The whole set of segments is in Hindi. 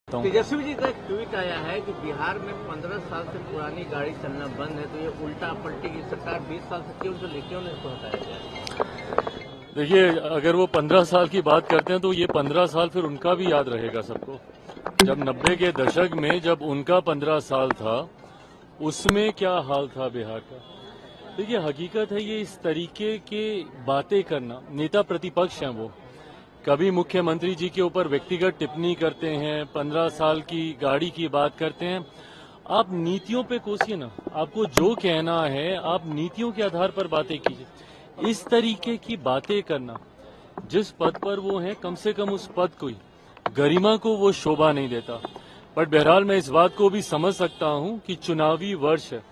तेजस्वी जी का एक ट्वीट आया है कि बिहार में 15 साल से पुरानी गाड़ी चलना बंद है, तो ये उल्टा पलटी की सरकार 20 साल से क्यों जो लेके उन्हें इसको हटाया जाए। देखिए, अगर वो 15 साल की बात करते हैं तो ये 15 साल फिर उनका भी याद रहेगा सबको। जब 90 के दशक में जब उनका 15 साल था, उसमें क्या हाल था बिहार का। देखिए, हकीकत है ये इस तरीके के बातें करना, नेता प्रतिपक्ष हैं वो, कभी मुख्यमंत्री जी के ऊपर व्यक्तिगत टिप्पणी करते हैं, 15 साल की गाड़ी की बात करते हैं। आप नीतियों पे कोसिए ना, आपको जो कहना है आप नीतियों के आधार पर बातें कीजिए। इस तरीके की बातें करना, जिस पद पर वो हैं, कम से कम उस पद को, गरिमा को वो शोभा नहीं देता। बट बहरहाल मैं इस बात को भी समझ सकता हूं कि चुनावी वर्ष है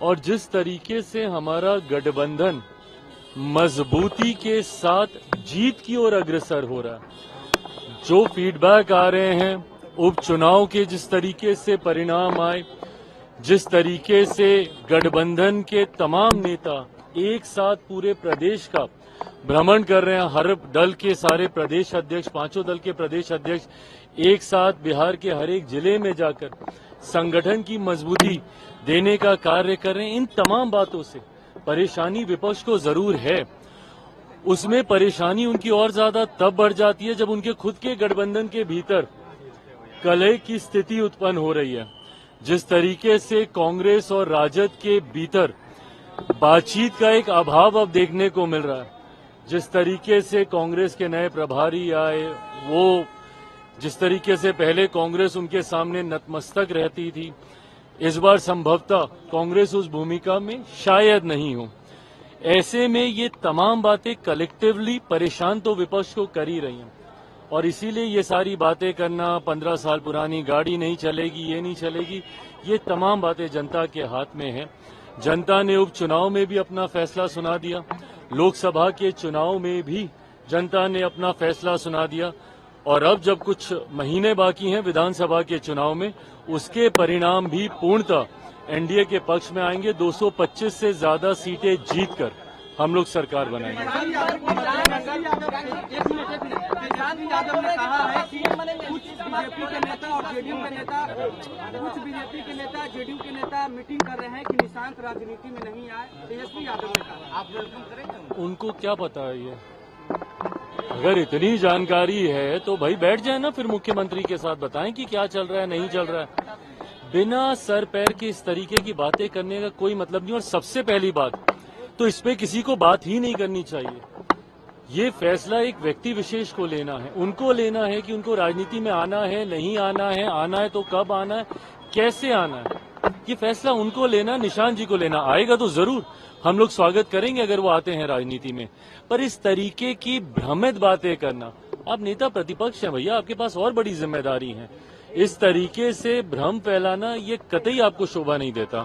और जिस तरीके से हमारा गठबंधन मजबूती के साथ जीत की ओर अग्रसर हो रहा है, जो फीडबैक आ रहे हैं उपचुनाव के, जिस तरीके से परिणाम आए, जिस तरीके से गठबंधन के तमाम नेता एक साथ पूरे प्रदेश का भ्रमण कर रहे हैं, हर दल के सारे प्रदेश अध्यक्ष, पांचों दल के प्रदेश अध्यक्ष एक साथ बिहार के हर एक जिले में जाकर संगठन की मजबूती देने का कार्य कर रहे हैं। इन तमाम बातों से परेशानी विपक्ष को जरूर है। उसमें परेशानी उनकी और ज्यादा तब बढ़ जाती है जब उनके खुद के गठबंधन के भीतर कलह की स्थिति उत्पन्न हो रही है। जिस तरीके से कांग्रेस और राजद के भीतर बातचीत का एक अभाव अब देखने को मिल रहा है, जिस तरीके से कांग्रेस के नए प्रभारी आए, वो जिस तरीके से पहले कांग्रेस उनके सामने नतमस्तक रहती थी, इस बार संभवतः कांग्रेस उस भूमिका में शायद नहीं हो। ऐसे में ये तमाम बातें कलेक्टिवली परेशान तो विपक्ष को कर ही रही हैं और इसीलिए ये सारी बातें करना, 15 साल पुरानी गाड़ी नहीं चलेगी, ये नहीं चलेगी, ये तमाम बातें जनता के हाथ में है। जनता ने उपचुनाव में भी अपना फैसला सुना दिया, लोकसभा के चुनाव में भी जनता ने अपना फैसला सुना दिया और अब जब कुछ महीने बाकी हैं विधानसभा के चुनाव में, उसके परिणाम भी पूर्णतः एनडीए के पक्ष में आएंगे। 225 से ज्यादा सीटें जीतकर हम लोग सरकार बनाएंगे। यादव ने कहा है कि कुछ बीजेपी के नेता और जेडीयू के नेता, जेडीयू के नेता मीटिंग कर रहे हैं कि निशांत राजनीति में नहीं आए। तेजस्वी यादव ने कहा, आप वेलकम करेंगे? उनको क्या पता है ये? अगर इतनी जानकारी है तो भाई बैठ जाए ना, फिर मुख्यमंत्री के साथ बताएं कि क्या चल रहा है, नहीं चल रहा है। बिना सर पैर के इस तरीके की बातें करने का कोई मतलब नहीं। और सबसे पहली बात तो इस पे किसी को बात ही नहीं करनी चाहिए। ये फैसला एक व्यक्ति विशेष को लेना है, उनको लेना है कि उनको राजनीति में आना है, नहीं आना है तो कब आना है, कैसे आना है, ये फैसला उनको लेना, निशांत जी को लेना। आएगा तो जरूर हम लोग स्वागत करेंगे अगर वो आते हैं राजनीति में, पर इस तरीके की भ्रमित बातें करना, आप नेता प्रतिपक्ष हैं भैया, आपके पास और बड़ी जिम्मेदारी है। इस तरीके से भ्रम फैलाना ये कतई आपको शोभा नहीं देता।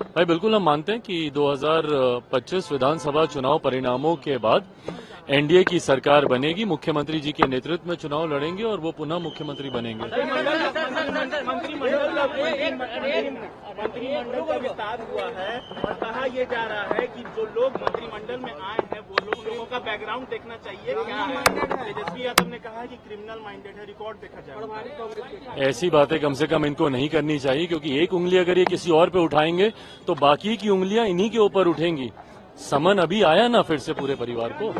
भाई बिल्कुल हम मानते हैं कि 2025 विधानसभा चुनाव परिणामों के बाद एनडीए की सरकार बनेगी, मुख्यमंत्री जी के नेतृत्व में चुनाव लड़ेंगे और वो पुनः मुख्यमंत्री बनेंगे। मंत्रिमंडल का विस्तार हुआ है और कहा यह जा रहा है कि जो लोग मंत्रिमंडल में आए हैं वो लोगों का बैकग्राउंड देखना चाहिए। क्या है? तेजस्वी यादव ने कहा है कि क्रिमिनल माइंडेड है, रिकॉर्ड देखा जाए। ऐसी बातें कम से कम इनको नहीं करनी चाहिए, क्योंकि एक उंगली अगर ये किसी और पे उठाएंगे तो बाकी की उंगलियां इन्हीं के ऊपर उठेंगी। समन अभी आया ना फिर से पूरे परिवार को।